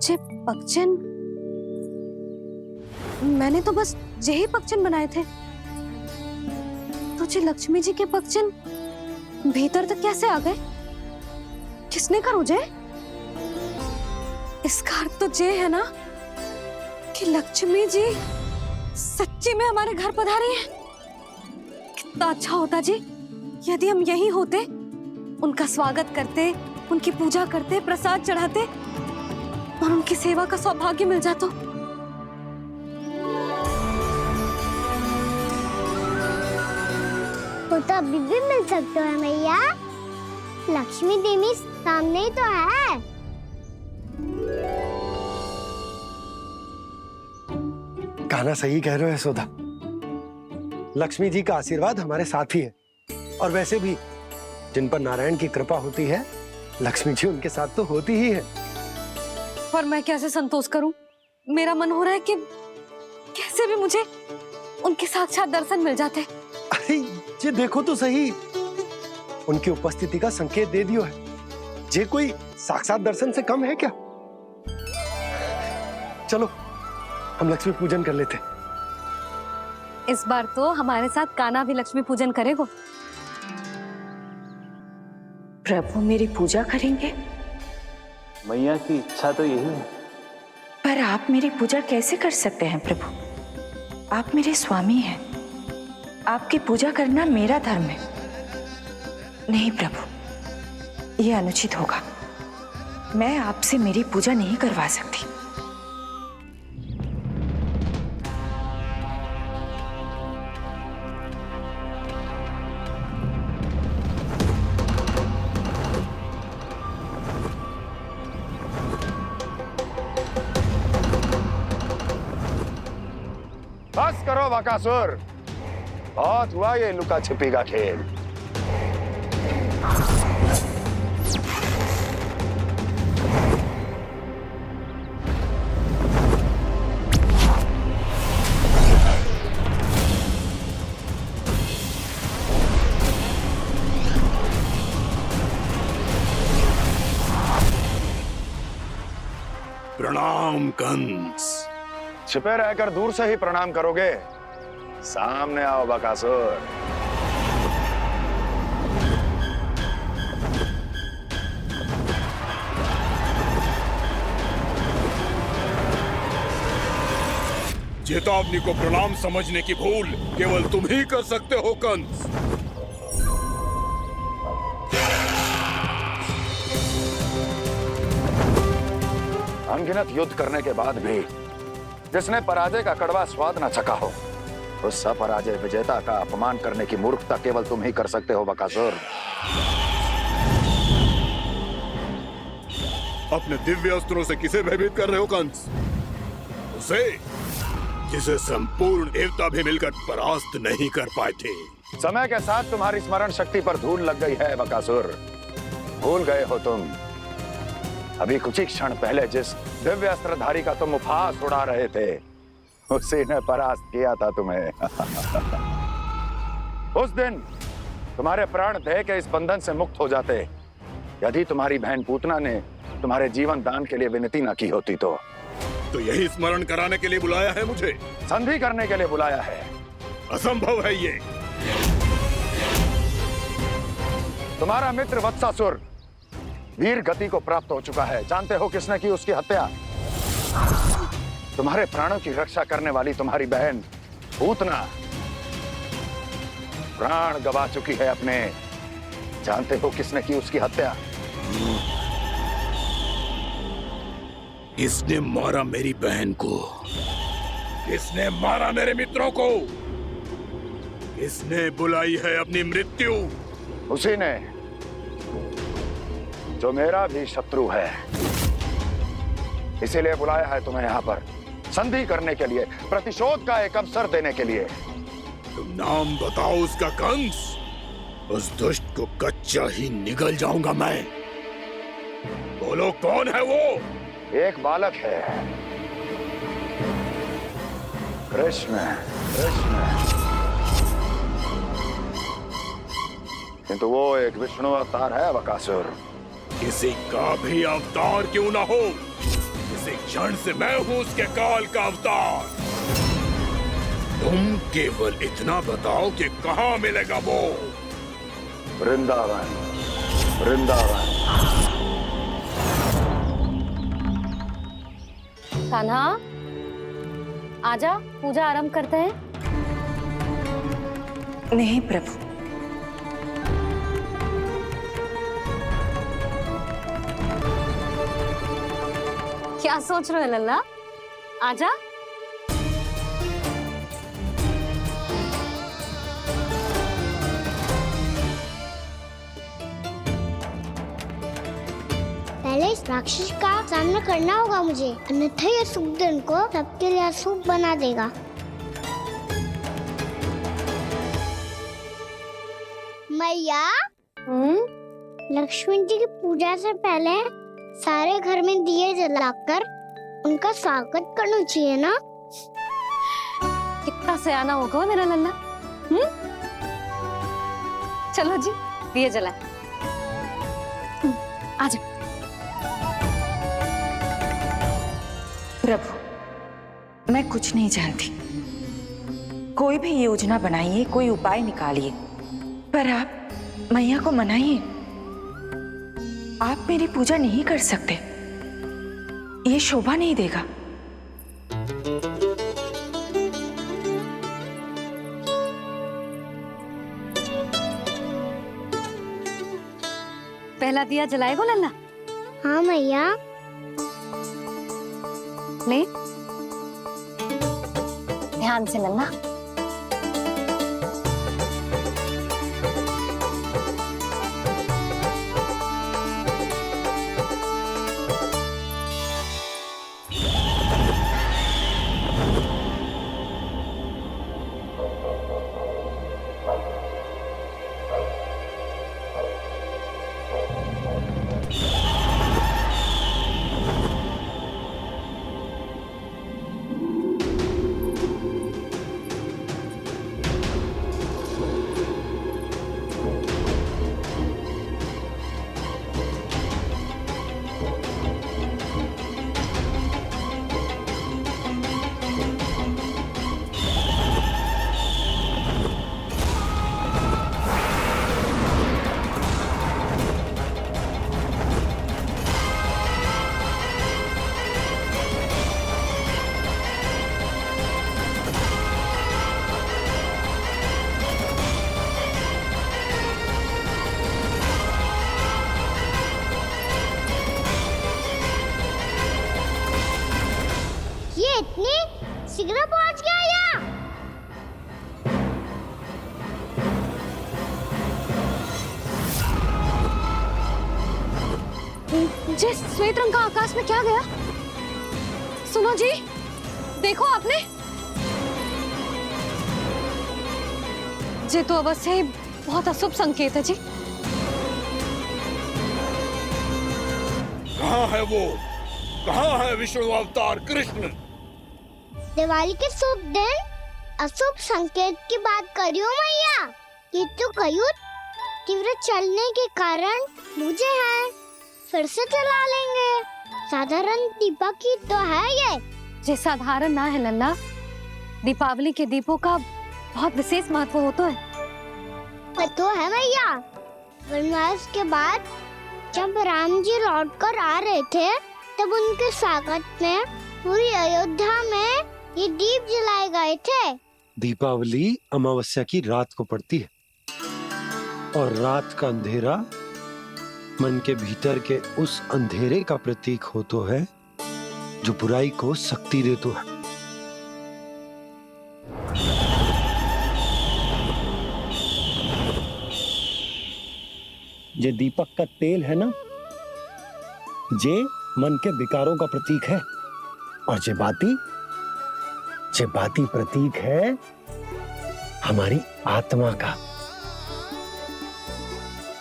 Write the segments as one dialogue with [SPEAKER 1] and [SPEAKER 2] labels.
[SPEAKER 1] जे पगचन, मैंने तो बस यही पगचन बनाए थे। तो जे लक्ष्मी जी के पगचन भीतर तक कैसे आ गए? किसने करो जे? इसका अर्थ तो ये है ना कि लक्ष्मी जी सच्ची में हमारे घर पधारी है। कितना अच्छा होता जी यदि हम यहीं होते, उनका स्वागत करते, उनकी पूजा करते, प्रसाद चढ़ाते और उनकी सेवा का सौभाग्य मिल जाता।
[SPEAKER 2] वो तो अभी भी मिल सकते हैं मैया। लक्ष्मी देवी सामने ही तो है।
[SPEAKER 3] कान्हा सही कह रहे हो यशोदा। लक्ष्मी जी का आशीर्वाद हमारे साथ ही है, और वैसे भी जिन पर नारायण की कृपा होती है, लक्ष्मी जी उनके साथ तो होती ही है।
[SPEAKER 1] पर मैं कैसे संतोष करूं? मेरा मन हो रहा है कि कैसे भी मुझे उनके साक्षात दर्शन मिल जाते।
[SPEAKER 3] अरे ये देखो तो सही, उनकी उपस्थिति का संकेत दे दियो है। ये कोई साक्षात दर्शन से कम है क्या? चलो हम लक्ष्मी पूजन कर लेते।
[SPEAKER 1] इस बार तो हमारे साथ कान्हा भी लक्ष्मी पूजन करेगा।
[SPEAKER 4] प्रभु मेरी पूजा करेंगे?
[SPEAKER 5] मैया की इच्छा तो यही है।
[SPEAKER 4] पर आप मेरी पूजा कैसे कर सकते हैं प्रभु? आप मेरे स्वामी हैं। आपकी पूजा करना मेरा धर्म है। नहीं प्रभु, यह अनुचित होगा। मैं आपसे मेरी पूजा नहीं करवा सकती।
[SPEAKER 6] बस करो बकासुर, बहुत हुआ ये लुका छिपी का खेल।
[SPEAKER 7] प्रणाम कंस।
[SPEAKER 6] छिपे रहकर दूर से ही प्रणाम करोगे? सामने आओ बकासुर।
[SPEAKER 7] चेतावनी को प्रणाम समझने की भूल केवल तुम ही कर सकते हो कंस।
[SPEAKER 6] अनगिनत युद्ध करने के बाद भी जिसने पराजय का कड़वा स्वाद न चखा हो, उस अपराजय विजेता का अपमान करने की मूर्खता केवल तुम ही कर सकते हो बकासुर।
[SPEAKER 7] अपने दिव्य अस्त्रों से किसे भयभीत कर रहे हो कंस? उसे जिसे संपूर्ण देवता भी मिलकर परास्त नहीं कर पाए थे।
[SPEAKER 6] समय के साथ तुम्हारी स्मरण शक्ति पर धूल लग गई है बकासुर। भूल गए हो तुम अभी कुछ ही क्षण पहले जिस दिव्य अस्त्रधारी का तुम उपहास उड़ा रहे थे, उसी ने परास्त किया था तुम्हें। उस दिन तुम्हारे प्राण देह के इस बंधन से मुक्त हो जाते यदि तुम्हारी बहन पूतना ने तुम्हारे जीवन दान के लिए विनती न की होती। तो
[SPEAKER 7] यही स्मरण कराने के लिए बुलाया है मुझे?
[SPEAKER 6] संधि करने के लिए बुलाया है।
[SPEAKER 7] असंभव है ये।
[SPEAKER 6] तुम्हारा मित्र वत्सासुर वीर गति को प्राप्त हो चुका है। जानते हो किसने की उसकी हत्या? तुम्हारे प्राणों की रक्षा करने वाली तुम्हारी बहन पूतना प्राण गवा चुकी है अपने। जानते हो किसने की उसकी हत्या?
[SPEAKER 7] किसने मारा मेरी बहन को? किसने मारा मेरे मित्रों को? किसने बुलाई है अपनी मृत्यु?
[SPEAKER 6] उसी ने जो मेरा भी शत्रु है। इसीलिए बुलाया है तुम्हें यहाँ पर संधि करने के लिए, प्रतिशोध का एक अवसर देने के लिए।
[SPEAKER 7] तुम नाम बताओ उसका कंस। उस दुष्ट को कच्चा ही निगल जाऊंगा मैं। बोलो कौन है वो?
[SPEAKER 6] एक बालक है, कृष्ण। किंतु वो एक विष्णु अवतार है बकासुर।
[SPEAKER 7] किसी का भी अवतार क्यों ना हो, किसी क्षण से मैं हूं उसके काल का अवतार। तुम केवल इतना बताओ कि कहां मिलेगा वो।
[SPEAKER 6] वृंदावन, वृंदावन।
[SPEAKER 1] कान्हा, आजा, पूजा आरंभ करते हैं।
[SPEAKER 4] नहीं प्रभु,
[SPEAKER 1] क्या सोच रहे हो लल्ला? आजा।
[SPEAKER 2] पहले इस राक्षस का सामना करना होगा मुझे, अन्यथा ये शुभ दिन को सबके लिए अशुभ बना देगा। मैया, लक्ष्मी जी की पूजा से पहले सारे घर में दिए जलाकर उनका स्वागत करना चाहिए ना?
[SPEAKER 1] कितना सयाना होगा मेरा लल्ला। चलो जी, दिए जलाए। आजा।
[SPEAKER 4] प्रभु मैं कुछ नहीं जानती। कोई भी योजना बनाइए, कोई उपाय निकालिए, पर आप मैया को मनाइए। आप मेरी पूजा नहीं कर सकते, ये शोभा नहीं देगा।
[SPEAKER 1] पहला दिया जलाएगो लल्ला?
[SPEAKER 2] हाँ मैया।
[SPEAKER 1] ले, ध्यान से लल्ला।
[SPEAKER 2] इतनी शीघ्र पहुंच गया यहाँ?
[SPEAKER 1] जे श्वेत रंग का आकाश में क्या गया? सुनो जी, देखो आपने। जे तो अवश्य ही बहुत अशुभ संकेत है जी।
[SPEAKER 7] कहाँ है वो? कहाँ है विष्णु अवतार कृष्ण?
[SPEAKER 2] दिवाली के शुभ दिन अशुभ संकेत की बात करियो मैया। ये तो कयूर तीव्र चलने के कारण मुझे है, फिर से चला लेंगे। साधारण दीपक ही तो है ये
[SPEAKER 1] साधारण ना है लल्ला। दीपावली के दीपों का बहुत विशेष महत्व होता है।
[SPEAKER 2] तो है भैया। वनवास के बाद जब राम जी लौटकर आ रहे थे, तब उनके स्वागत में पूरी अयोध्या में ये दीप जलाए गए थे।
[SPEAKER 3] दीपावली अमावस्या की रात को पड़ती है और रात का अंधेरा मन के भीतर के उस अंधेरे का प्रतीक होता है जो बुराई को शक्ति देता है। ये दीपक का तेल है ना, जे मन के विकारों का प्रतीक है, और जे बाती प्रतीक है हमारी आत्मा का।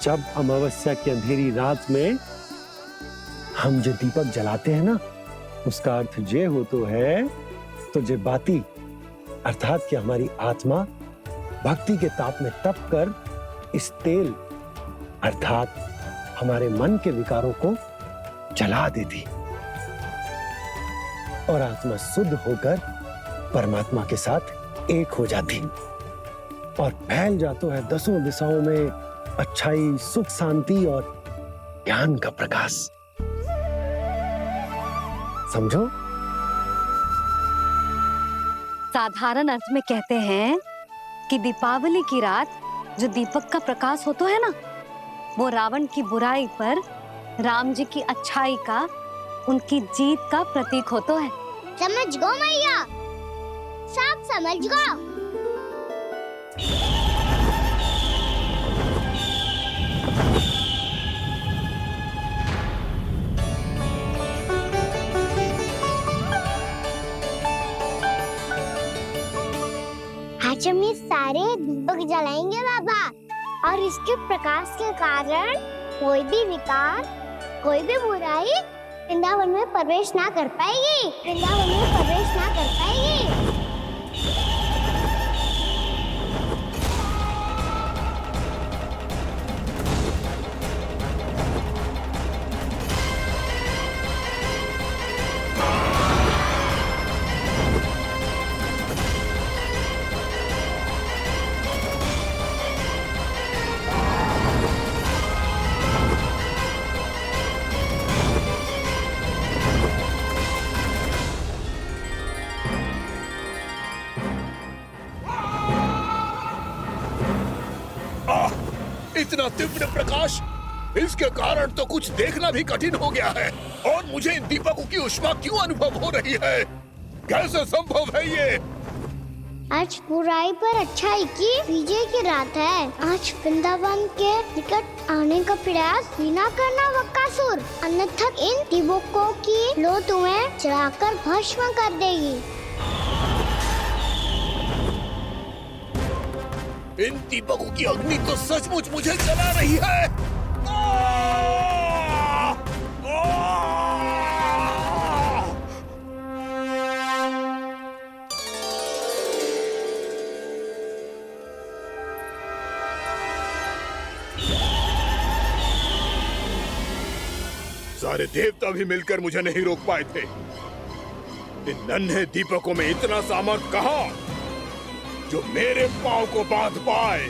[SPEAKER 3] जब अमावस्या की अंधेरी रात में हम जो दीपक जलाते हैं ना, उसका अर्थ जे हो तो है, तो जे बाती अर्थात कि हमारी आत्मा भक्ति के ताप में तप कर इस तेल अर्थात हमारे मन के विकारों को जला देती। और आत्मा शुद्ध होकर परमात्मा के साथ एक हो जाती और फैल जाता है दसों दिशाओं में अच्छाई, सुख, शांति और ज्ञान का प्रकाश। समझो?
[SPEAKER 1] साधारण अर्थ में कहते हैं कि दीपावली की रात जो दीपक का प्रकाश होता है ना, वो रावण की बुराई पर राम जी की अच्छाई का, उनकी जीत का प्रतीक होता है।
[SPEAKER 2] समझ गो मैया, सब समझ गो। आज हम ये सारे दीपक जलाएंगे बाबा, और इसके प्रकाश के कारण कोई भी विकार, कोई भी बुराई वृंदावन में प्रवेश ना कर पाएगी, वृंदावन में प्रवेश ना कर पाएगी।
[SPEAKER 7] इतना तीव्र प्रकाश, इसके कारण तो कुछ देखना भी कठिन हो गया है। और मुझे इन दीपकों की उष्मा क्यों अनुभव हो रही है? कैसे संभव है ये?
[SPEAKER 2] आज बुराई पर अच्छाई की विजय की रात है। आज वृंदावन के निकट आने का प्रयास भी ना करना बकासुर, अन्यथा इन दीपकों की लो तुम्हें जलाकर भस्म कर देगी।
[SPEAKER 7] इन दीपकों की अग्नि तो सचमुच मुझे जला रही है। सारे देवता भी मिलकर मुझे नहीं रोक पाए थे। इन नन्हे दीपकों में इतना सामर्थ कहां जो मेरे पांव को बांध पाए।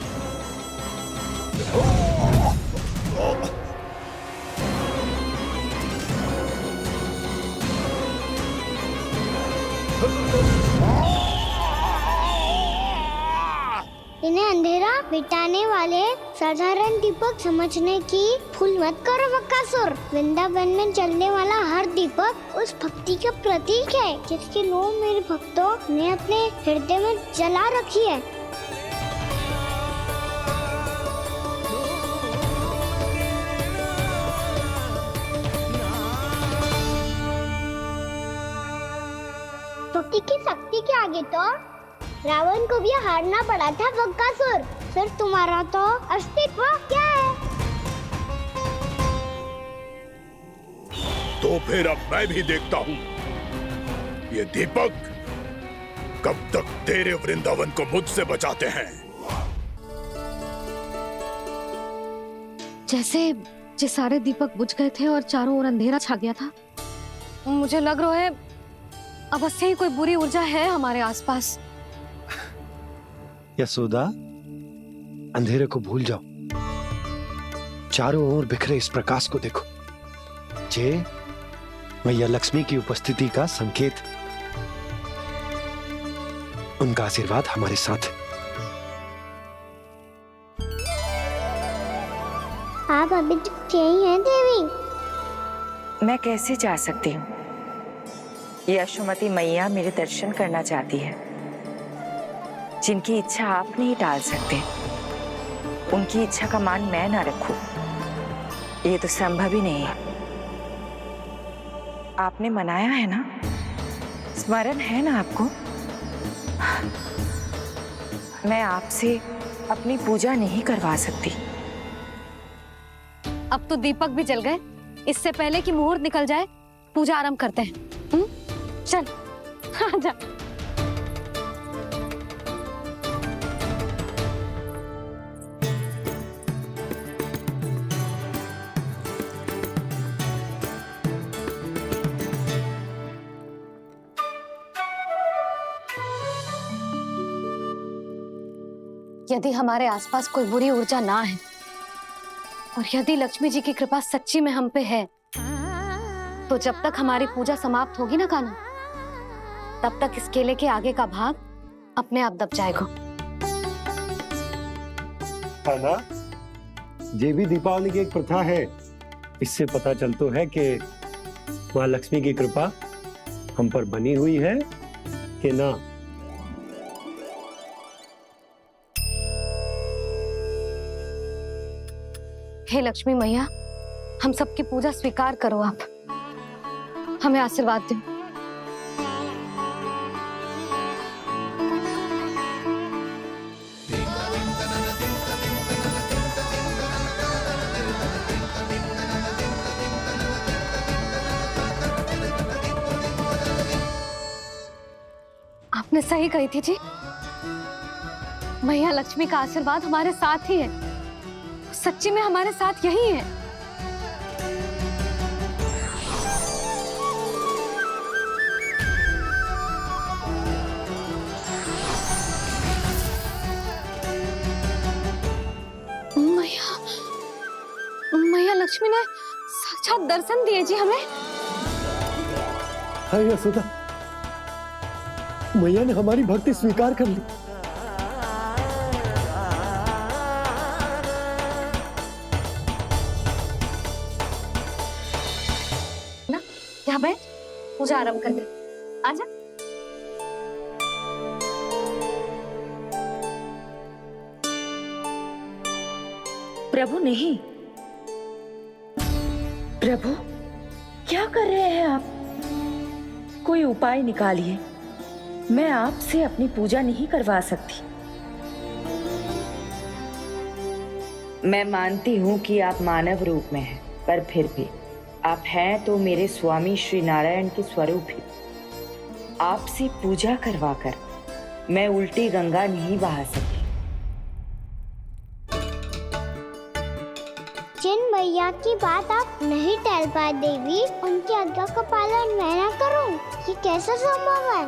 [SPEAKER 2] इन्हें अंधेरा मिटाने वाले साधारण दीपक समझने की भूल मत करो बकासुर। वृंदावन में जलने वाला हर दीपक उस भक्ति का प्रतीक है जिसकी लो मेरे भक्तों ने अपने हृदय में जला रखी है। भक्ति की शक्ति के आगे तो रावण को भी हारना पड़ा था बकासुर। फिर तुम्हारा तो अस्तित्व क्या है?
[SPEAKER 7] तो फिर अब मैं भी देखता हूँ ये दीपक कब तक तेरे वृंदावन को मुझसे बचाते हैं।
[SPEAKER 1] जैसे सारे दीपक बुझ गए थे और चारों ओर अंधेरा छा गया था, मुझे लग रहा है अवश्य ही कोई बुरी ऊर्जा है हमारे आसपास।
[SPEAKER 3] यशोदा, अंधेरे को भूल जाओ, चारों ओर बिखरे इस प्रकाश को देखो। जे मैया लक्ष्मी की उपस्थिति का संकेत, उनका आशीर्वाद हमारे साथ है।
[SPEAKER 2] आप अभी तक यही हैं देवी?
[SPEAKER 4] मैं कैसे जा सकती हूँ? यशोमती मैया मेरे दर्शन करना चाहती है। जिनकी इच्छा आप नहीं टाल सकते, उनकी इच्छा का मान मैं ना रखूं, ये तो संभव ही नहीं है। आपने मनाया है ना, स्मरण है ना आपको? मैं आपसे अपनी पूजा नहीं करवा सकती।
[SPEAKER 1] अब तो दीपक भी जल गए, इससे पहले कि मुहूर्त निकल जाए पूजा आरंभ करते हैं। चल आजा। यदि हमारे आसपास कोई बुरी ऊर्जा ना है और यदि लक्ष्मी जी की कृपा सच्ची में हम पे है, तो जब तक हमारी पूजा समाप्त होगी ना कान्हा, तब तक इस केले के आगे का भाग अपने आप दब जाएगा।
[SPEAKER 3] कान्हा, ये भी दीपावली की एक प्रथा है। इससे पता चलता है कि माँ लक्ष्मी की कृपा हम पर बनी हुई है कि ना।
[SPEAKER 1] हे लक्ष्मी मैया, हम सबकी पूजा स्वीकार करो, आप हमें आशीर्वाद दो। आपने सही कही थी जी, मैया लक्ष्मी का आशीर्वाद हमारे साथ ही है, सच्ची में हमारे साथ यही है। मैया, मैया लक्ष्मी ने साक्षात दर्शन दिए जी हमें।
[SPEAKER 3] हाँ यशोदा, मैया ने हमारी भक्ति स्वीकार कर ली।
[SPEAKER 1] ना, यहाँ बैठ, पूजा आरंभ कर दे। आजा।
[SPEAKER 4] प्रभु नहीं, प्रभु क्या कर रहे हैं आप? कोई उपाय निकालिए, मैं आपसे अपनी पूजा नहीं करवा सकती। मैं मानती हूँ कि आप मानव रूप में हैं, पर फिर भी आप हैं तो मेरे स्वामी श्री नारायण के स्वरूप ही। आपसे पूजा करवाकर मैं उल्टी गंगा नहीं बहा सकती।
[SPEAKER 2] जिन भैया की बात आप नहीं टाल पाए देवी, उनकी आज्ञा का पालन मैं ना करूं, ये कैसा संभव है?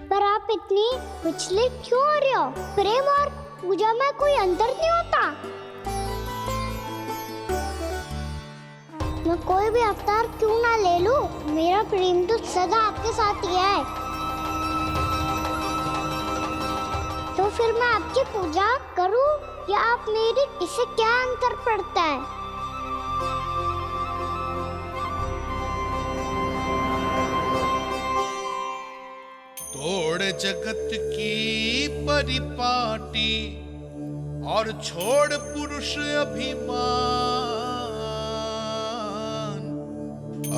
[SPEAKER 2] पर आप इतनी विचलित क्यों हो रहे हो? प्रेम और पूजा में कोई अंतर नहीं होता। मैं कोई भी अवतार क्यों ना ले लूं, मेरा प्रेम तो सदा आपके साथ ही है। तो फिर मैं आपकी पूजा करूं या आप मेरी, इससे क्या अंतर पड़ता है?
[SPEAKER 8] तोड़ जगत की परिपाटी और छोड़ पुरुष अभिमान,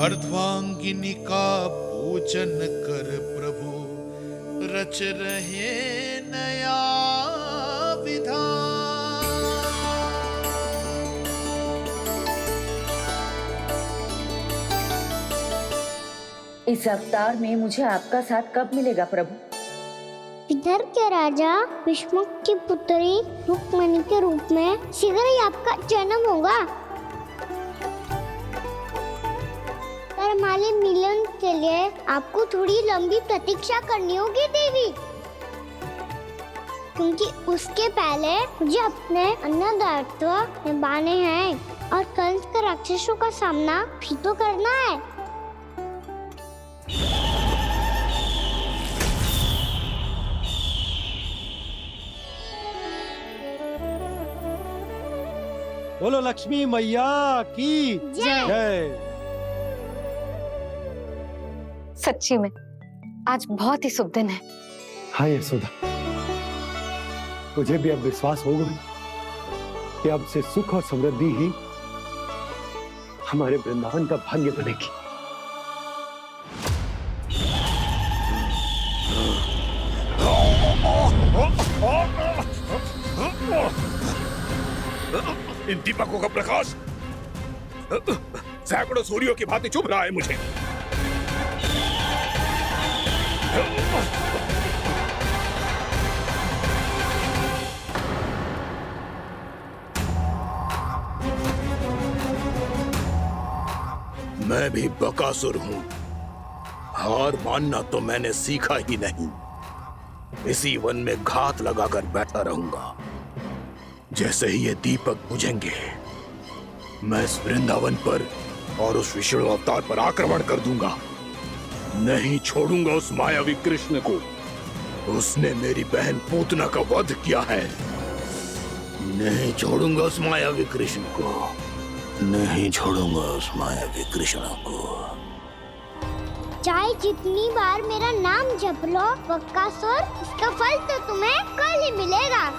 [SPEAKER 8] अर्धांगिनी का पूजन कर प्रभु रच रहे नया विधान।
[SPEAKER 4] इस अवतार में मुझे आपका साथ कब मिलेगा प्रभु?
[SPEAKER 2] विदर्भ के राजा भीष्मक की पुत्री रुक्मणी के रूप में शीघ्र ही आपका जन्म होगा। पर हमारे मिलन के लिए आपको थोड़ी लंबी प्रतीक्षा करनी होगी देवी, क्योंकि उसके पहले मुझे अपने अन्य दायित्व निभाने हैं और कंस के राक्षसों का सामना भी तो करना है।
[SPEAKER 3] बोलो लक्ष्मी मैया की जय।
[SPEAKER 1] सच्ची में आज बहुत ही शुभ दिन है।
[SPEAKER 3] हाँ यशोदा, मुझे भी अब विश्वास हो गया कि अब से सुख और समृद्धि ही हमारे वृंदावन का भाग्य बनेगी।
[SPEAKER 7] इन दीपकों का प्रकाश सैकड़ों सूर्यों की भांति चुभ रहा है मुझे। मैं भी बकासुर हूँ। हार मानना तो मैंने सीखा ही नहीं। इसी वन में घात लगाकर बैठा रहूंगा। जैसे ही ये दीपक बुझेंगे, मैं इस वृंदावन पर और उस विष्णु अवतार पर आक्रमण कर दूंगा। नहीं छोड़ूंगा उस मायावी कृष्ण को। उसने मेरी बहन पूतना का वध किया है। नहीं छोड़ूंगा उस मायावी कृष्ण को। नहीं छोड़ूंगा उस मायावी कृष्ण को।
[SPEAKER 2] चाहे जितनी बार मेरा नाम जप लो बकासुर, इसका फल तो तुम्हें कल ही मिलेगा।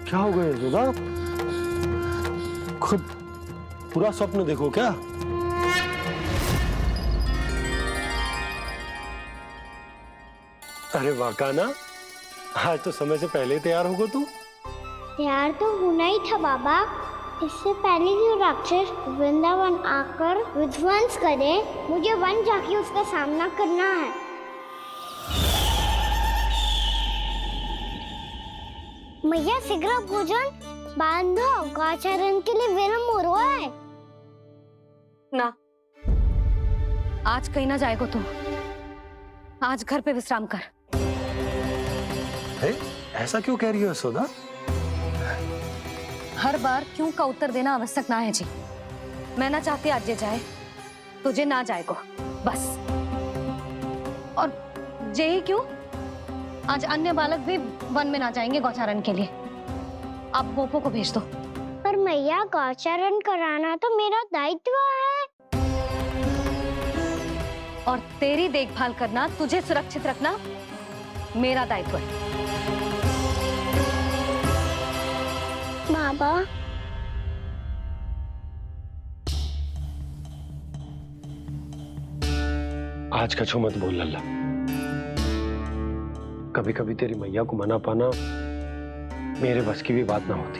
[SPEAKER 3] क्या हो गया यशोदा? खुद पूरा स्वप्न देखो क्या? अरे वाह कान्हा, आज तो समय से पहले ही तैयार होगा तू।
[SPEAKER 2] तैयार तो होना ही था बाबा। इससे पहले कि वो राक्षस वृंदावन आकर विध्वंस करे, मुझे वन जाके उसका सामना करना है। मैया शीघ्र भोजन बांधो, गौचरण के लिए विलंब हो रहा है।
[SPEAKER 1] ना, आज कहीं ना जाएगा तुम। आज घर पे विश्राम कर।
[SPEAKER 3] ऐसा क्यों कह रही हो यशोदा?
[SPEAKER 1] हर बार क्यों का उत्तर देना आवश्यक ना है जी। मैं ना चाहती आज ये जाए, तुझे ना जाएगा बस। और जे ही क्यों, आज अन्य बालक भी वन में ना जाएंगे गौचारण के लिए। अब गोपो को भेज दो।
[SPEAKER 2] पर मैया गौचरण कराना तो मेरा दायित्व है।
[SPEAKER 1] और तेरी देखभाल करना, तुझे सुरक्षित रखना मेरा दायित्व है।
[SPEAKER 2] बाबा,
[SPEAKER 3] आज कछु मत बोल लल्ला। कभी कभी तेरी मैया को मना पाना मेरे बस की भी बात ना होती।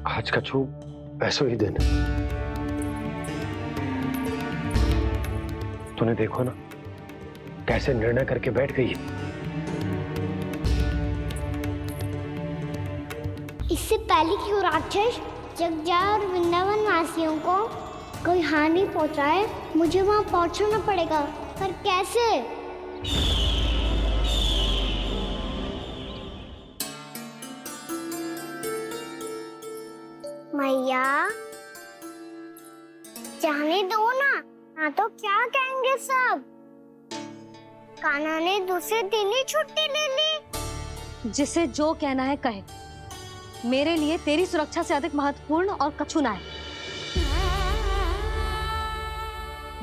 [SPEAKER 3] आज कछु ऐसो ही दिन है। तूने देखो ना कैसे निर्णय करके बैठ गई है।
[SPEAKER 2] इससे पहले कि वो राक्षस जगजा और वृंदावन वासियों को कोई हानि पहुंचाए, मुझे वहां पहुंचना पड़ेगा। पर कैसे? मैया, जाने दो ना तो क्या कहेंगे सब। कान्हा ने दूसरे दिन ही छुट्टी ले ली।
[SPEAKER 1] जिसे जो कहना है कहे। मेरे लिए तेरी सुरक्षा से अधिक महत्वपूर्ण और कछु ना है।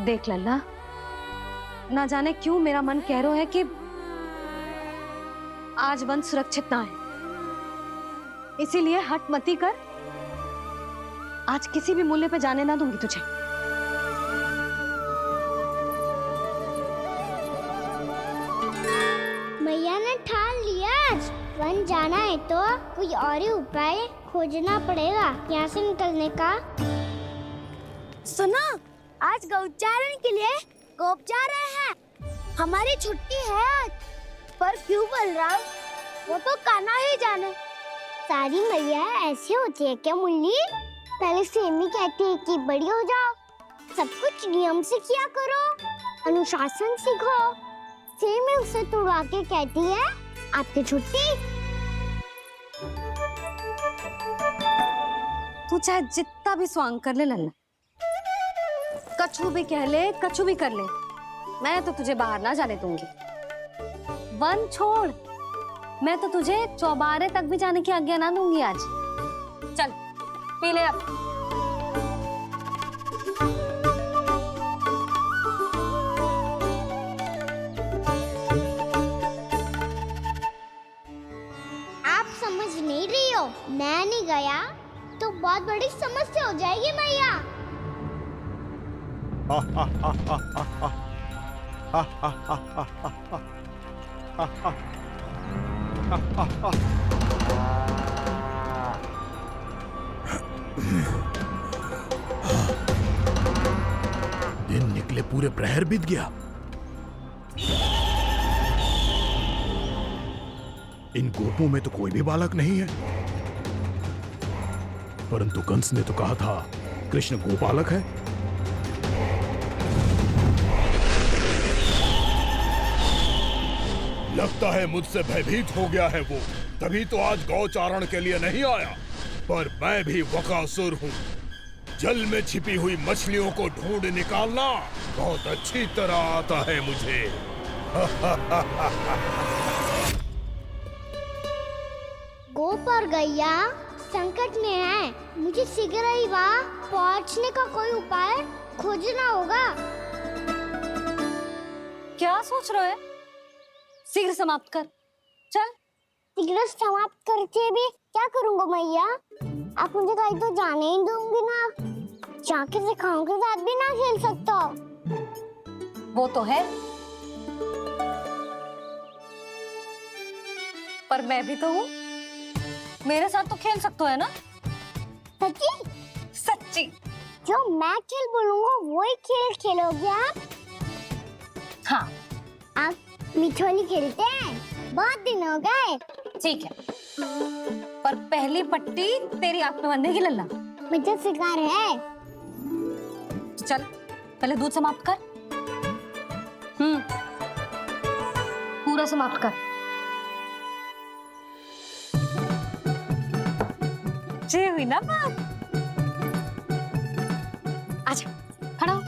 [SPEAKER 1] देख लल्ला, ना जाने क्यों मेरा मन कह रहा है कि आज वन सुरक्षित ना है। इसीलिए हट मती कर। आज किसी भी मूल्य पे जाने ना दूंगी तुझे।
[SPEAKER 2] मैया ने ठान लिया, आज वन जाना है तो कोई और ही उपाय खोजना पड़ेगा यहाँ से निकलने का। सुनो, आज गौचारण के लिए गोप जा रहे हैं। हमारी छुट्टी है आज। पर क्यों बलराम? वो तो कान्हा ही जाने। सारी मैया ऐसी होती है क्या मुन्नी? पहले सेमी कहती है कि बड़ी हो जाओ, सब कुछ नियम से किया करो, अनुशासन सीखो। सेमी उसे तुड़वा के कहती है आपकी छुट्टी।
[SPEAKER 1] तू चाहे जितना भी स्वांग कर ले लल्ला, कछु भी कह ले, कछु भी कर ले, मैं तो तुझे बाहर ना जाने दूंगी। वन छोड़, मैं तो तुझे चौबारे तक भी जाने की आज्ञा ना दूंगी आज। चल पी ले अब।
[SPEAKER 2] आप समझ नहीं रही हो, मैं नहीं गया तो बहुत बड़ी समस्या हो जाएगी मैया।
[SPEAKER 7] दिन निकले पूरे प्रहर बीत गया। इन गोपों में तो कोई भी बालक नहीं है, परंतु कंस ने तो कहा था कृष्ण गोपालक है। लगता है मुझसे भयभीत हो गया है वो, तभी तो आज गौचारण के लिए नहीं आया। पर मैं भी बकासुर हूँ, जल में छिपी हुई मछलियों को ढूंढ निकालना बहुत अच्छी तरह आता है मुझे।
[SPEAKER 2] गोप और गैया संकट में है, मुझे शीघ्र ही वहाँ पहुँचने का कोई उपाय खोजना होगा।
[SPEAKER 1] क्या सोच रहे हो? शीघ्र समाप्त कर, चल।
[SPEAKER 2] शीघ्र समाप्त करके भी क्या करूँगा मैया? आप मुझे कहीं तो जाने ही दूंगी ना, जाके सिखाओं के साथ भी ना खेल सकता।
[SPEAKER 1] वो तो है, पर मैं भी तो हूँ, मेरे साथ तो खेल सकते हो है ना?
[SPEAKER 2] सच्ची?
[SPEAKER 1] सच्ची।
[SPEAKER 2] जो मैं खेल बोलूँगा वही खेल खेलोगे आप?
[SPEAKER 1] हाँ।
[SPEAKER 2] आप मिठोली खेलते हैं? बहुत दिन हो गए।
[SPEAKER 1] ठीक है, पर पहली पट्टी तेरी आंख में बनने की लल्ला।
[SPEAKER 2] मुझे शिकार है।
[SPEAKER 1] चल पहले दूध समाप्त कर। पूरा समाप्त कर। जे हुई ना बात। आजा, खड़ा हो।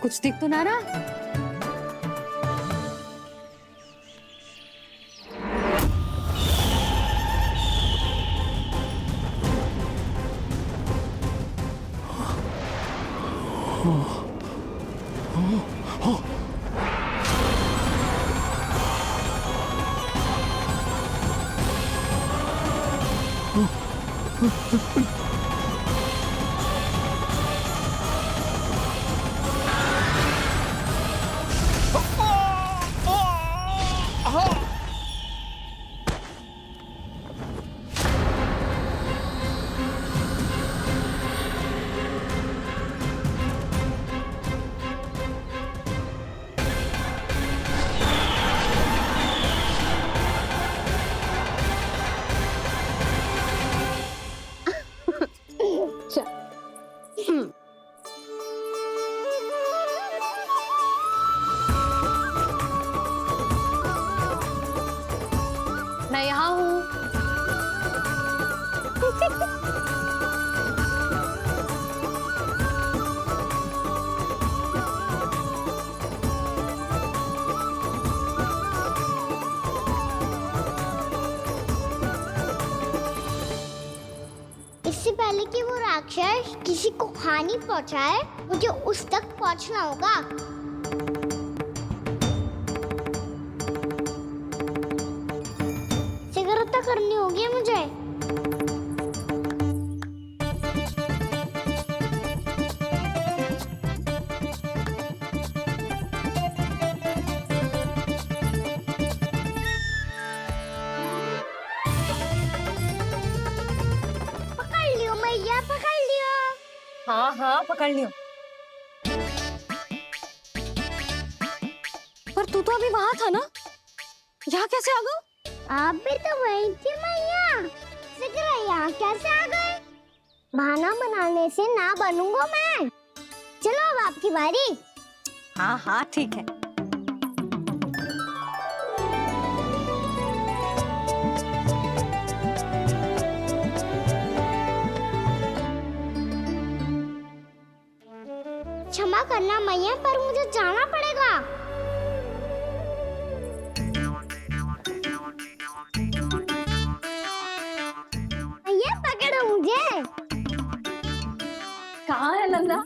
[SPEAKER 1] कुछ दिख तो ना रहा। मैं यहाँ हूँ।
[SPEAKER 2] इससे पहले कि वो राक्षस किसी को हानि पहुंचाए, मुझे उस तक पहुंचना होगा। शीघ्रता करनी होगी मुझे। पकड़ लियो मैया, पकड़ लियो।
[SPEAKER 1] हाँ हाँ पकड़ लियो। पर तू तो अभी वहां था ना, यहाँ कैसे आ गया?
[SPEAKER 2] आप भी तो वही थी मैया, शीघ्र यहाँ कैसे आ गए? बहाना बनाने से ना बनूंगा मैं। चलो अब आपकी बारी।
[SPEAKER 1] हाँ हाँ ठीक है।
[SPEAKER 2] क्षमा करना मैया, पर मुझे जाना पड़ेगा। मैया पकड़ो मुझे।
[SPEAKER 1] कहाँ है नंदा?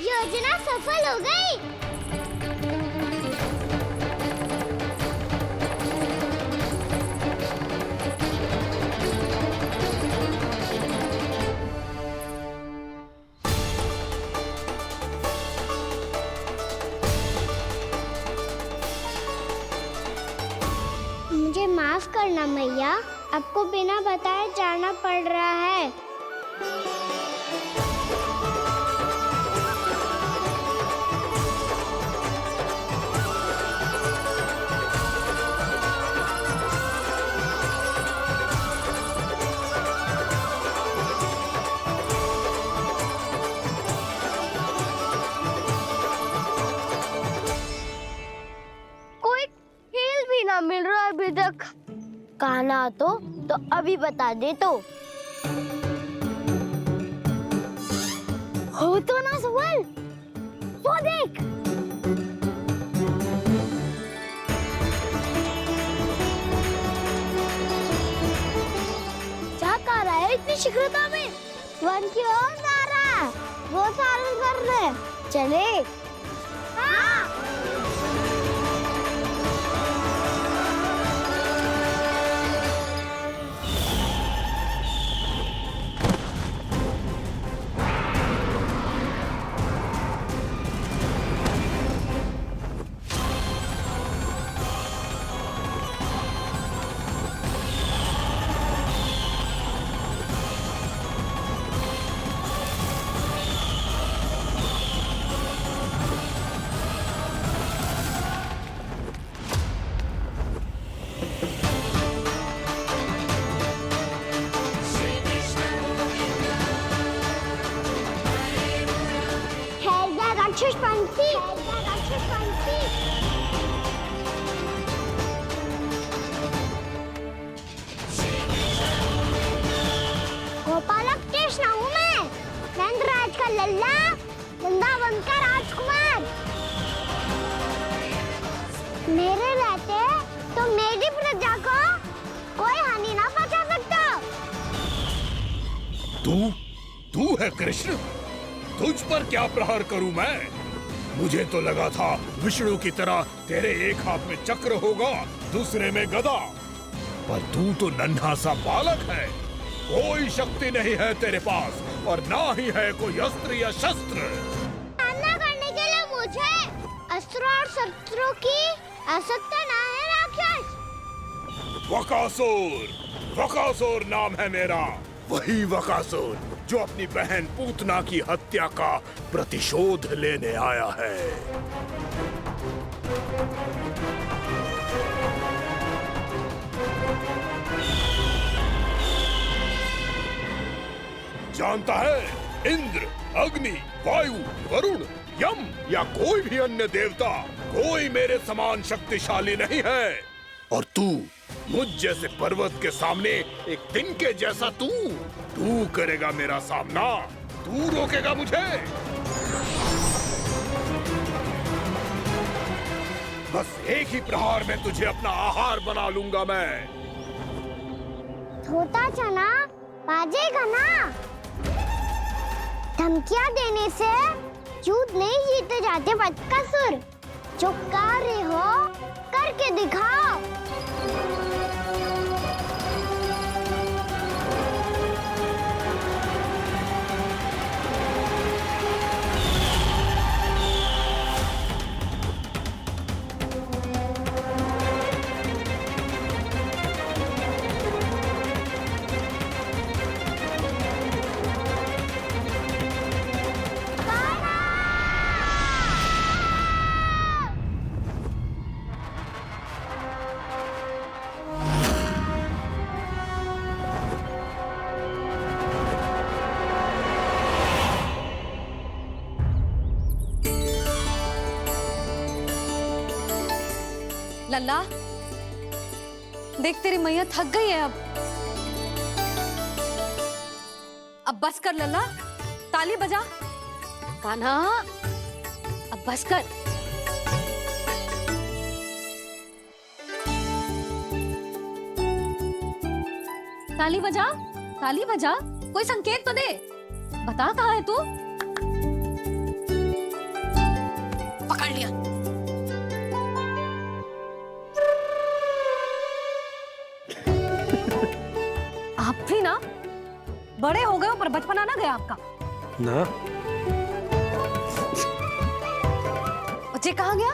[SPEAKER 2] योजना सफल हो गई। मुझे माफ करना मैया, आपको बिना बताए जाना पड़ रहा है। कोई खेल भी ना मिल रहा अभी तक। कहना तो अभी बता दे तो। हो तो ना सवाल, वो देख। क्या कर रहा है इतनी शीघ्रता में? वन की ओर जा रहा है, वो सारे कर रहे। चले। हाँ। राक्षस पंछी, राक्षस पंछी। गोपालक कृष्ण हूँ मैं, नंदराज का लल्ला, वृंदावन का राजकुमार। मेरे रहते तो मेरी प्रजा को कोई हानि ना पहुंचा सकता।
[SPEAKER 7] तू है कृष्ण? तुझ पर क्या प्रहार करूं मैं? मुझे तो लगा था विष्णु की तरह तेरे एक हाथ में चक्र होगा, दूसरे में गदा, पर तू तो नन्हा सा बालक है। कोई शक्ति नहीं है तेरे पास और ना ही है कोई अस्त्र या शस्त्र।
[SPEAKER 2] सामना करने के लिए मुझे अस्त्र और शस्त्रों की आवश्यकता ना है राक्षस।
[SPEAKER 7] वकासुर नाम है मेरा, वही वकासुर जो अपनी बहन पूतना की हत्या का प्रतिशोध लेने आया है। जानता है, इंद्र, अग्नि, वायु, वरुण, यम या कोई भी अन्य देवता कोई मेरे समान शक्तिशाली नहीं है। और तू मुझ जैसे पर्वत के सामने एक तिनके जैसा तू करेगा मेरा सामना? तू रोकेगा मुझे? बस एक ही प्रहार में तुझे अपना आहार बना लूंगा मैं।
[SPEAKER 2] छोटा चना बाजेगा ना। धमकियां देने से युद्ध नहीं जीते जाते बदकसूर। जो कार्य हो करके दिखाओ।
[SPEAKER 1] लल्ला, देख तेरी मैया थक गई है अब बस कर लल्ला, ताली बजा। कान्हा, अब बस कर। ताली बजा, ताली बजा, कोई संकेत तो दे, बता कहाँ है तू? पकड़ लिया। आप भी ना बड़े हो गए हो, पर बचपना ना गया आपका
[SPEAKER 3] ना।
[SPEAKER 1] बच्चे कहाँ गया?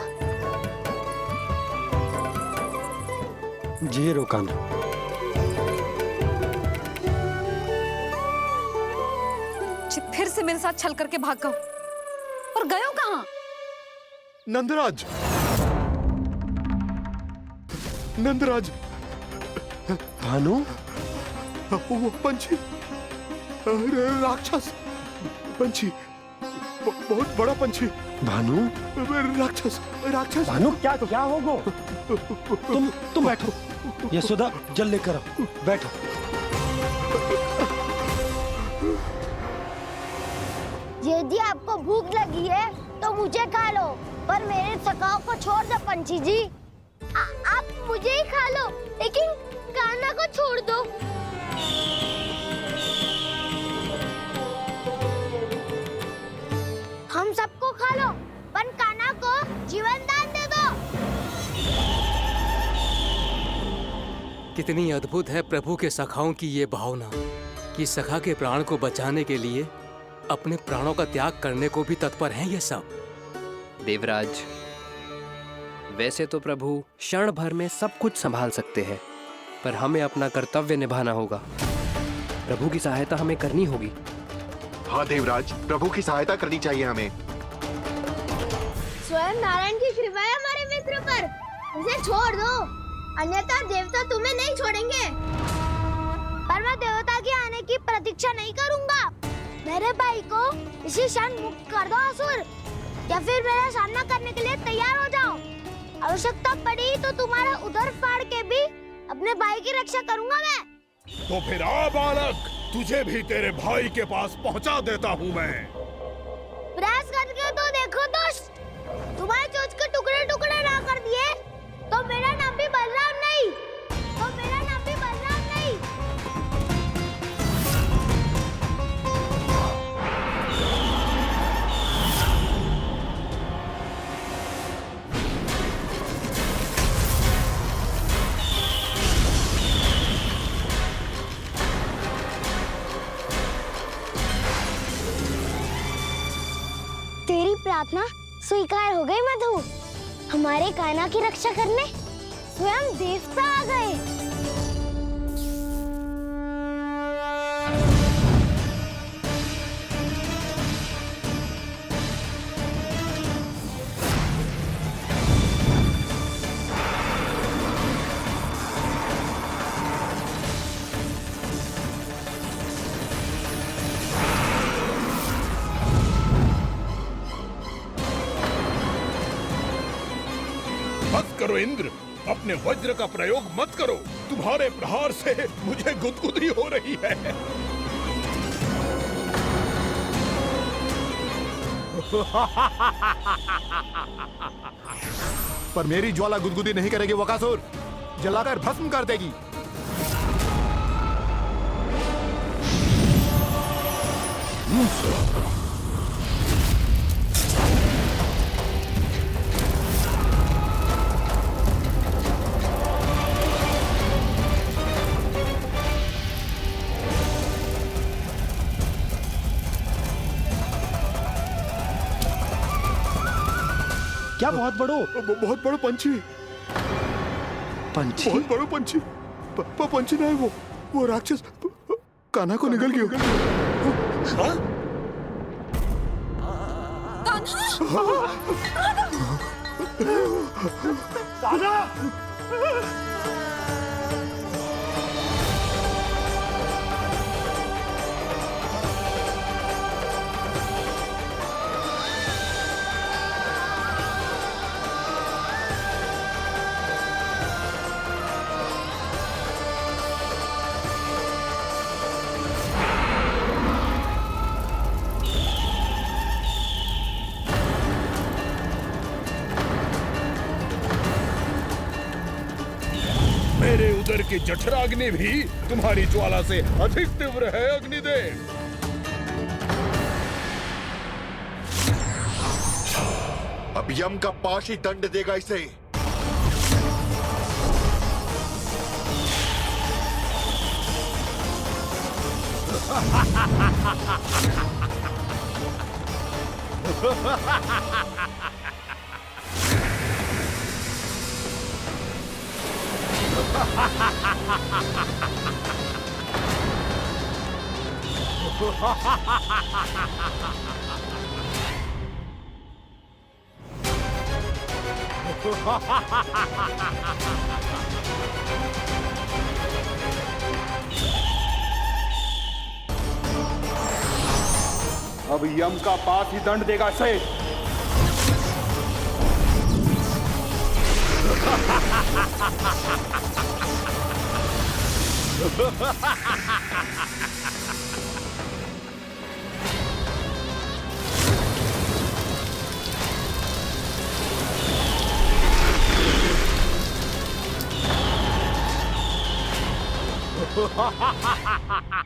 [SPEAKER 3] जी रोकाना।
[SPEAKER 1] फिर से मेरे साथ छल करके भाग गए, और गए हो कहाँ?
[SPEAKER 7] नंदराज, नंदराज,
[SPEAKER 3] भानु,
[SPEAKER 7] वो पंछी, राक्षस पंछी, बहुत बड़ा पंछी।
[SPEAKER 3] भानु,
[SPEAKER 7] राक्षस, राक्षस।
[SPEAKER 3] भानु, क्या होगो? तुम बैठो, यशोदा जल लेकर आओ, बैठो।
[SPEAKER 2] यदि आपको भूख लगी है तो मुझे खा लो, पर मेरे सखाओं को छोड़ दो पंछी जी। आप मुझे ही खा लो, लेकिन कान्हा को छोड़ दो। हम सबको खा लो, पर कान्हा को जीवन दान दे दो।
[SPEAKER 9] कितनी अद्भुत है प्रभु के सखाओं की ये भावना कि सखा के प्राण को बचाने के लिए अपने प्राणों का त्याग करने को भी तत्पर हैं ये सब।
[SPEAKER 10] देवराज, वैसे तो प्रभु क्षण भर में सब कुछ संभाल सकते हैं, पर हमें अपना कर्तव्य निभाना होगा। प्रभु की सहायता हमें करनी होगी।
[SPEAKER 11] हाँ देवराज, प्रभु की सहायता करनी चाहिए हमें।
[SPEAKER 2] स्वयं नारायण की कृपा है हमारे मित्र पर, उसे छोड़ दो, अन्यथा देवता तुम्हें नहीं छोड़ेंगे। पर मैं देवता के आने की प्रतीक्षा नहीं करूंगा। मेरे भाई को इसी क्षण मुक्त कर दो असुर, या फिर मेरा सामना करने के लिए तैयार हो जाओ। आवश्यकता पड़ी तो तुम्हारा उधर फाड़ के भी अपने भाई की रक्षा करूंगा मैं।
[SPEAKER 7] तो फिर आ बालक, तुझे भी तेरे भाई के पास पहुंचा देता हूँ मैं।
[SPEAKER 2] प्रयास करके तो देखो दोस्त, तुम्हारे चोंच के टुकड़े टुकड़े ना कर दिए तो मेरा नाम भी बलराम नहीं, तो मेरा नाम भी बलराम नहीं। तेरी प्रार्थना स्वीकार हो गई मधु। हमारे कान्हा की रक्षा करने स्वयं देवता आ गए।
[SPEAKER 7] मत करो इंद्र, अपने वज्र का प्रयोग मत करो। तुम्हारे प्रहार से मुझे गुदगुदी हो रही है।
[SPEAKER 11] पर मेरी ज्वाला गुदगुदी नहीं करेगी वकासुर, जलाकर भस्म कर देगी।
[SPEAKER 3] क्या बहुत बड़ो?
[SPEAKER 7] बहुत बड़ा पंछी,
[SPEAKER 3] पंछी?
[SPEAKER 7] बहुत बड़ा पंछी। पंछी नहीं, वो राक्षस कान्हा को निगल गया। हाँ?
[SPEAKER 3] कान्हा!
[SPEAKER 7] सागर की जठराग्नि भी तुम्हारी ज्वाला से अधिक तीव्र है अग्निदेव।
[SPEAKER 11] अब यम का पाश ही दंड देगा इसे।
[SPEAKER 5] अब यम का पास ही दंड देगा इसे।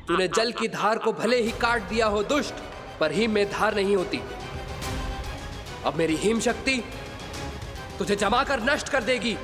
[SPEAKER 10] तूने जल की धार को भले ही काट दिया हो दुष्ट, पर हिम में धार नहीं होती। अब मेरी हिम शक्ति तुझे जमा कर नष्ट कर देगी।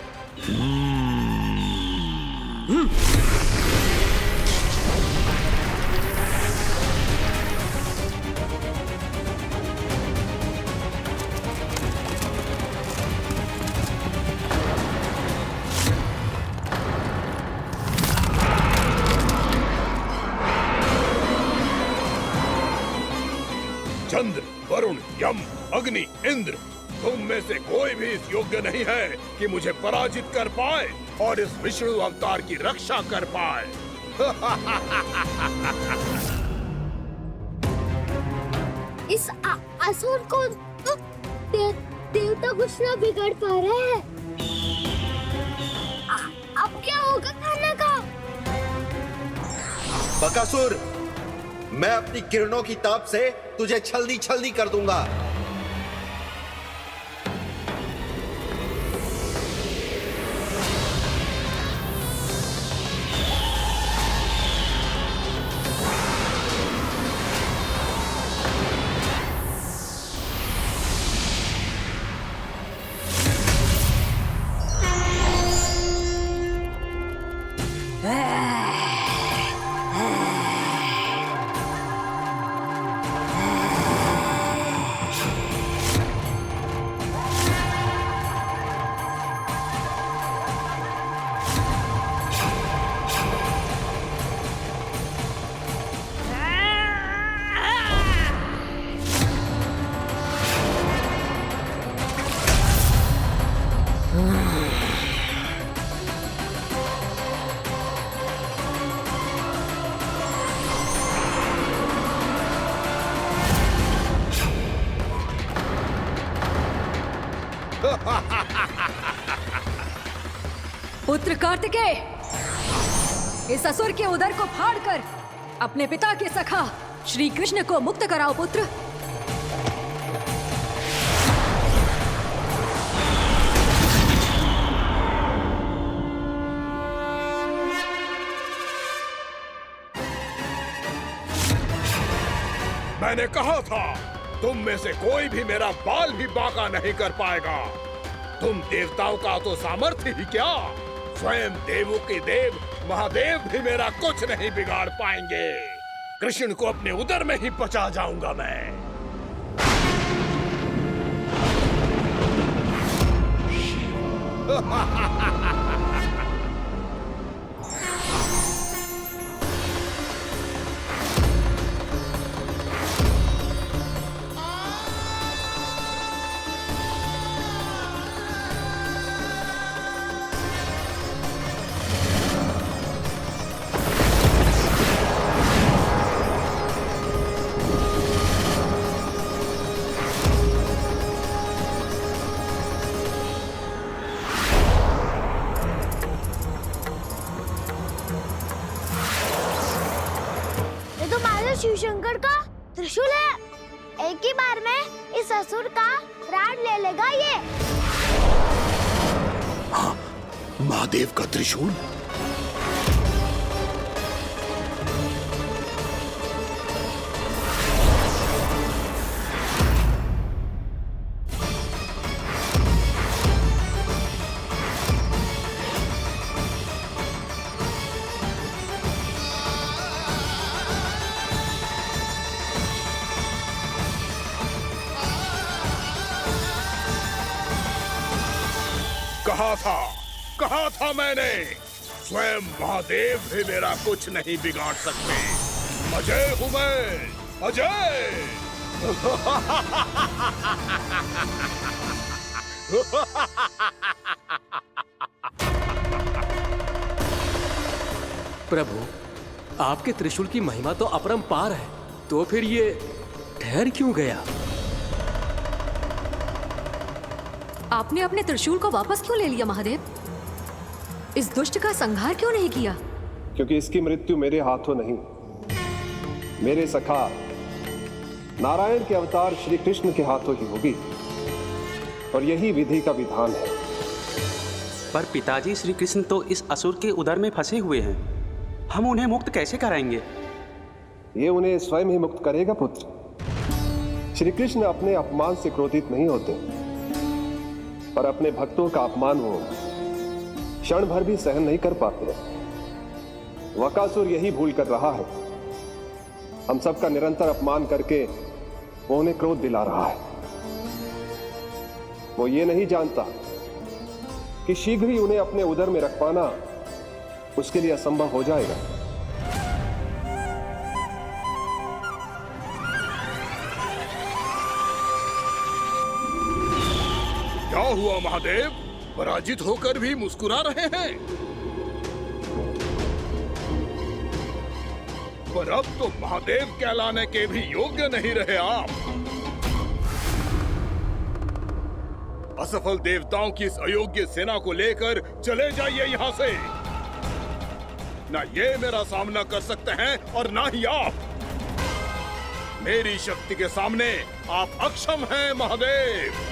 [SPEAKER 7] चंद्र, वरुण, यम, अग्नि, इंद्र, तुम में से कोई भी इस योग्य नहीं है कि मुझे पराजित कर पाए और इस विष्णु अवतार की रक्षा कर पाए।
[SPEAKER 2] इस असुर को देवता कुछ ना बिगाड़ पा रहे हैं। अब क्या होगा खाने का?
[SPEAKER 12] बकासुर, मैं अपनी किरणों की ताप से तुझे छलनी छलनी कर दूंगा।
[SPEAKER 1] पुत्र कार्तिकेय, इस असुर के उदर को फाड़कर अपने पिता के सखा श्री कृष्ण को मुक्त कराओ पुत्र।
[SPEAKER 7] मैंने कहा था, तुम में से कोई भी मेरा बाल भी बांका नहीं कर पाएगा। तुम देवताओं का तो सामर्थ्य ही क्या, स्वयं देवों के देव महादेव भी मेरा कुछ नहीं बिगाड़ पाएंगे। कृष्ण को अपने उदर में ही पचा जाऊंगा मैं।
[SPEAKER 2] शिव शंकर का त्रिशूल है। एक ही बार में इस असुर का प्राण ले लेगा ये।
[SPEAKER 7] हाँ, महादेव का त्रिशूल। कहा था मैंने, स्वयं महादेव भी मेरा कुछ नहीं बिगाड़ सकते। अजय हूं मैं, अजय।
[SPEAKER 9] प्रभु, आपके त्रिशूल की महिमा तो अपरंपार है, तो फिर ये ठहर क्यों गया?
[SPEAKER 1] आपने अपने त्रिशूल को वापस क्यों ले लिया महादेव? इस दुष्ट का संहार क्यों नहीं किया?
[SPEAKER 13] क्योंकि इसकी मृत्यु मेरे हाथों नहीं, मेरे सखा नारायण के अवतार श्री कृष्ण के हाथों ही होगी, और यही विधि का विधान है।
[SPEAKER 14] पर पिताजी, श्री कृष्ण तो इस असुर के उदर में फंसे हुए हैं, हम उन्हें मुक्त कैसे कराएंगे?
[SPEAKER 13] ये उन्हें स्वयं ही मुक्त करेगा पुत्र। श्री कृष्ण अपने अपमान से क्रोधित नहीं होते, पर अपने भक्तों का अपमान वो क्षण भर भी सहन नहीं कर पाते। वकासुर यही भूल कर रहा है, हम सबका निरंतर अपमान करके वो उन्हें क्रोध दिला रहा है। वो ये नहीं जानता कि शीघ्र ही उन्हें अपने उदर में रख पाना उसके लिए असंभव हो जाएगा।
[SPEAKER 7] क्या हुआ महादेव? पराजित होकर भी मुस्कुरा रहे हैं। पर अब तो महादेव कहलाने के भी योग्य नहीं रहे आप। असफल देवताओं की इस अयोग्य सेना को लेकर चले जाइए यहाँ से। ना ये मेरा सामना कर सकते हैं और ना ही आप। मेरी शक्ति के सामने आप अक्षम हैं महादेव।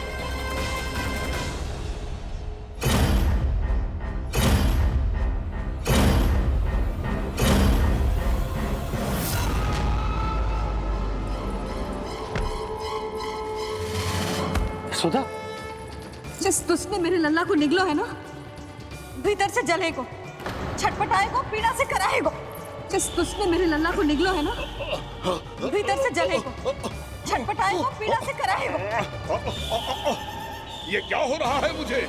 [SPEAKER 3] सुधा,
[SPEAKER 1] जिस दुष्ट ने मेरे लल्ला को निगलो है ना, भीतर से जलेगो, छटपटाएगो, पीड़ा से कराएगो। जिस दुष्ट ने मेरे लल्ला को निगलो है ना, भीतर से जलेगो, छटपटाएगो, पीड़ा से कराएगो।
[SPEAKER 7] ये क्या हो रहा है मुझे?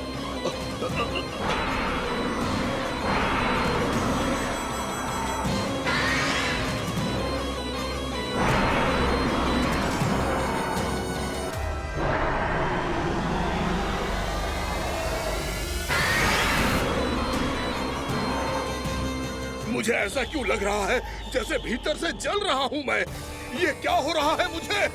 [SPEAKER 7] मुझे ऐसा क्यों लग रहा है जैसे भीतर से जल रहा हूं मैं? ये क्या हो रहा है मुझे?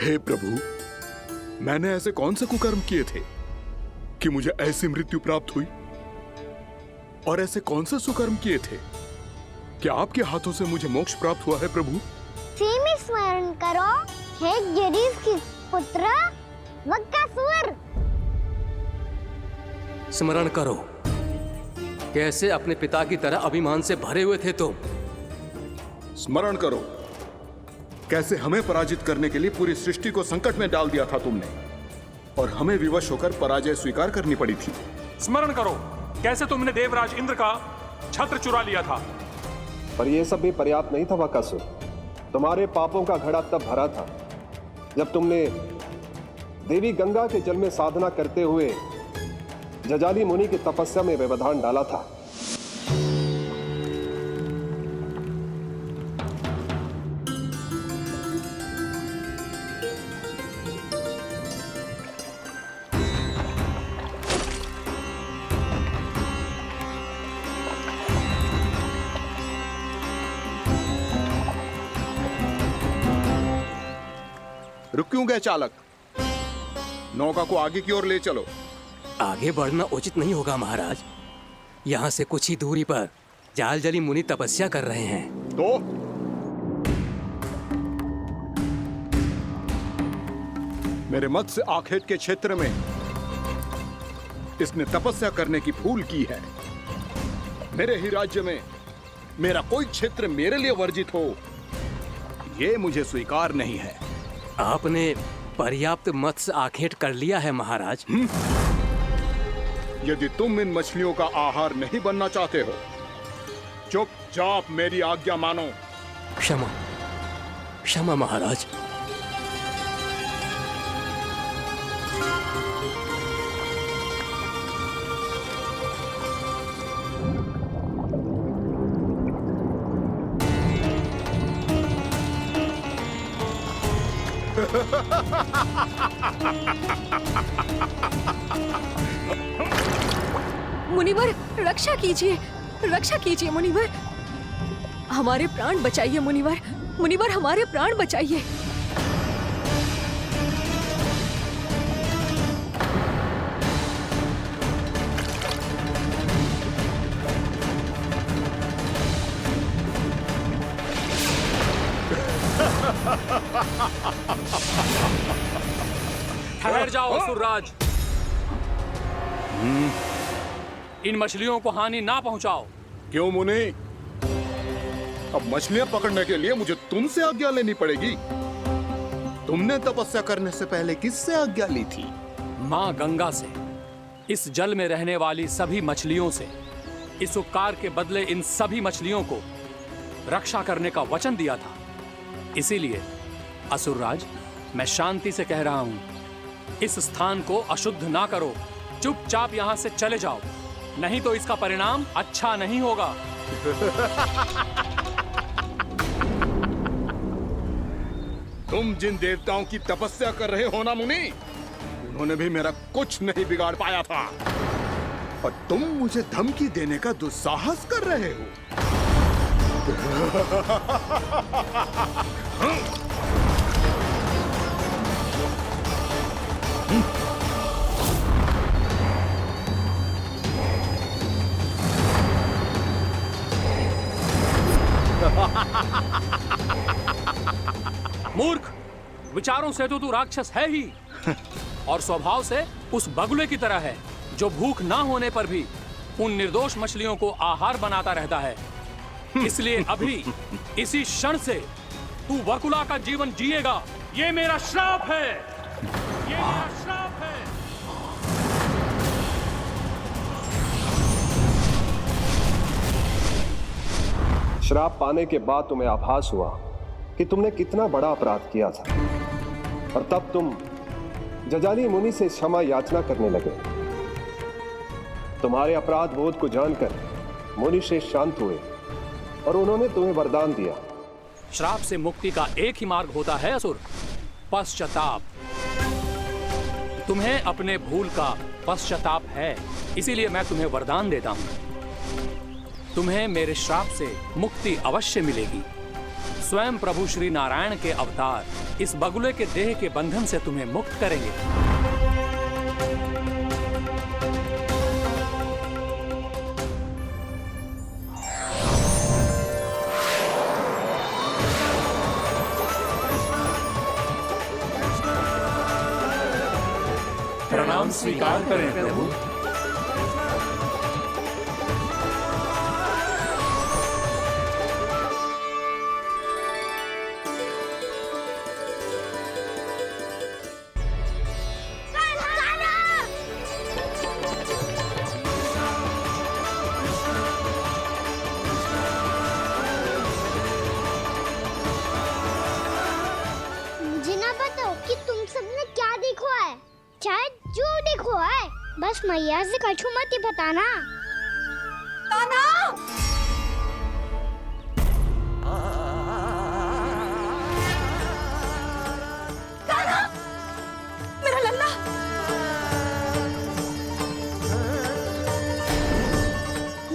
[SPEAKER 7] हे प्रभु, मैंने ऐसे कौन से कुकर्म किए थे कि मुझे ऐसी मृत्यु प्राप्त हुई? और ऐसे कौन से सुकर्म किए थे कि आपके हाथों से मुझे मोक्ष प्राप्त हुआ है प्रभु?
[SPEAKER 2] में स्मरण करो, हे जरीफ की पुत्र वक्कासुर।
[SPEAKER 9] स्मरण करो, कैसे अपने पिता की तरह अभिमान से भरे हुए थे तुम।
[SPEAKER 7] स्मरण करो, कैसे हमें पराजित करने के लिए पूरी सृष्टि को संकट में डाल दिया था तुमने, और हमें विवश होकर पराजय स्वीकार करनी पड़ी थी।
[SPEAKER 15] स्मरण करो, कैसे तुमने देवराज इंद्र का छत्र चुरा लिया था।
[SPEAKER 13] पर यह सब भी पर्याप्त नहीं था वकासुर। तुम्हारे पापों का घड़ा तब भरा था जब तुमने देवी गंगा के जल में साधना करते हुए जजाली मुनि की तपस्या में व्यवधान डाला था।
[SPEAKER 7] रुक क्यों गए चालक? नौका को आगे की ओर ले चलो।
[SPEAKER 9] आगे बढ़ना उचित नहीं होगा महाराज। यहाँ से कुछ ही दूरी पर जालजली मुनि तपस्या कर रहे हैं।
[SPEAKER 7] तो मेरे मत्स्य आखेट के क्षेत्र में इसने तपस्या करने की भूल की है। मेरे ही राज्य में मेरा कोई क्षेत्र मेरे लिए वर्जित हो, यह मुझे स्वीकार नहीं है।
[SPEAKER 9] आपने पर्याप्त मत्स्य आखेट कर लिया है महाराज।
[SPEAKER 7] यदि तुम इन मछलियों का आहार नहीं बनना चाहते हो, चुपचाप मेरी आज्ञा मानो।
[SPEAKER 9] क्षमा, क्षमा महाराज।
[SPEAKER 1] मुनिवर, रक्षा कीजिए, रक्षा कीजिए मुनिवर। हमारे प्राण बचाइए मुनिवर, मुनिवर हमारे प्राण बचाइए।
[SPEAKER 15] ठहर जाओ असुरराज। इन मछलियों को हानि ना पहुंचाओ।
[SPEAKER 7] क्यों मुनि? अब मछलियां पकड़ने के लिए मुझे तुमसे आज्ञा लेनी पड़ेगी। तुमने तपस्या करने से पहले किससे आज्ञा ली थी?
[SPEAKER 15] माँ गंगा से, इस जल में रहने वाली सभी मछलियों से। इस उपकार के बदले इन सभी मछलियों को रक्षा करने का वचन दिया था। इसीलिए असुरराज, मैं शांति से कह रहा हूं, इस स्थान को अशुद्ध ना करो। चुपचाप यहां से चले जाओ, नहीं तो इसका परिणाम अच्छा नहीं होगा।
[SPEAKER 7] तुम जिन देवताओं की तपस्या कर रहे हो ना मुनि, उन्होंने भी मेरा कुछ नहीं बिगाड़ पाया था, और तुम मुझे धमकी देने का दुस्साहस कर रहे हो।
[SPEAKER 15] मूर्ख, विचारों से तो तू राक्षस है ही, और स्वभाव से उस बगुले की तरह है जो भूख ना होने पर भी उन निर्दोष मछलियों को आहार बनाता रहता है। इसलिए अभी इसी क्षण से तू वकुला का जीवन जिएगा। ये मेरा श्राप है, ये मेरा श्राप है।
[SPEAKER 13] श्राप पाने के बाद तुम्हें आभास हुआ कि तुमने कितना बड़ा अपराध किया था, और तब तुम जजाली मुनि से क्षमा याचना करने लगे। तुम्हारे अपराध बोध को जानकर मुनि श्रेष्ठ शांत हुए और उन्होंने तुम्हें वरदान दिया।
[SPEAKER 15] श्राप से मुक्ति का एक ही मार्ग होता है असुर, पश्चाताप। तुम्हें अपने भूल का पश्चाताप है, इसीलिए मैं तुम्हें वरदान देता हूं। तुम्हें मेरे श्राप से मुक्ति अवश्य मिलेगी। स्वयं प्रभु श्री नारायण के अवतार इस बगुले के देह के बंधन से तुम्हें मुक्त करेंगे। प्रणाम स्वीकार करें प्रभु।
[SPEAKER 2] मुझे ना बताओ कि तुम सबने क्या देखा है, चाहे जो देखो है, बस मैया से कछु मत ही बताना।
[SPEAKER 1] कान्हा! कान्हा! मेरा लल्ला!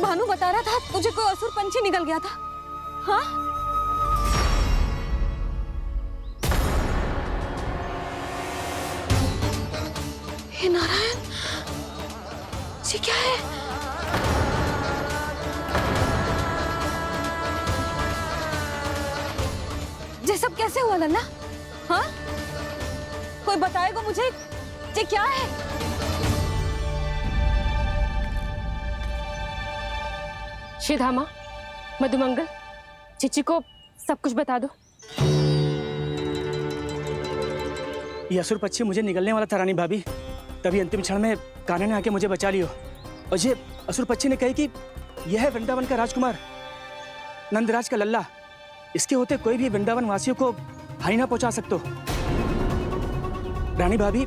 [SPEAKER 1] भानु बता रहा था तुझे कोई असुर पंछी निकल गया था। हाँ? हे नारायण, ये क्या है? ये सब कैसे हुआ लल्ला? हाँ? कोई बताएगा मुझे ये क्या है?
[SPEAKER 16] श्रीधामा, मधुमंगल, चिची को सब कुछ बता दो।
[SPEAKER 17] ये असुर पक्षी मुझे निगलने वाला था रानी भाभी, तभी अंतिम क्षण में कान्हा ने आके मुझे बचा लियो। और ये असुर पक्षी ने कही कि यह है वृंदावन का राजकुमार, नंदराज का लल्ला। इसके होते कोई भी वृंदावन वासियों को हानि ना पहुंचा सकते। रानी भाभी,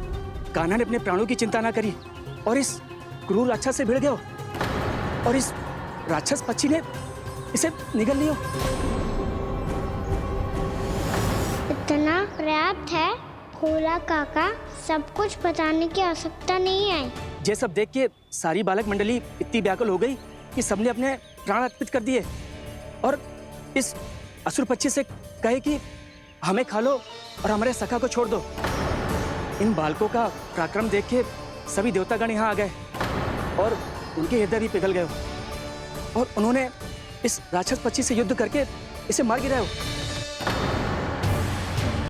[SPEAKER 17] कान्हा ने अपने प्राणों की चिंता ना करी और इस क्रूर राक्षस से भिड़ गयो और इस राक्षस पक्षी ने इसे निगल लियो।
[SPEAKER 2] इतना पर्याप्त है भोला काका, सब कुछ बताने की आवश्यकता नहीं है।
[SPEAKER 17] ये सब देख के सारी बालक मंडली इतनी व्याकुल हो गई कि सबने अपने प्राण अर्पित कर दिए और इस असुर पक्षी से कहे कि हमें खा लो और हमारे सखा को छोड़ दो। इन बालकों का पराक्रम देख के सभी देवतागण यहाँ आ गए और उनके हृदय भी पिघल गए और उन्होंने इस राक्षस पक्षी से युद्ध करके इसे मार गिराया।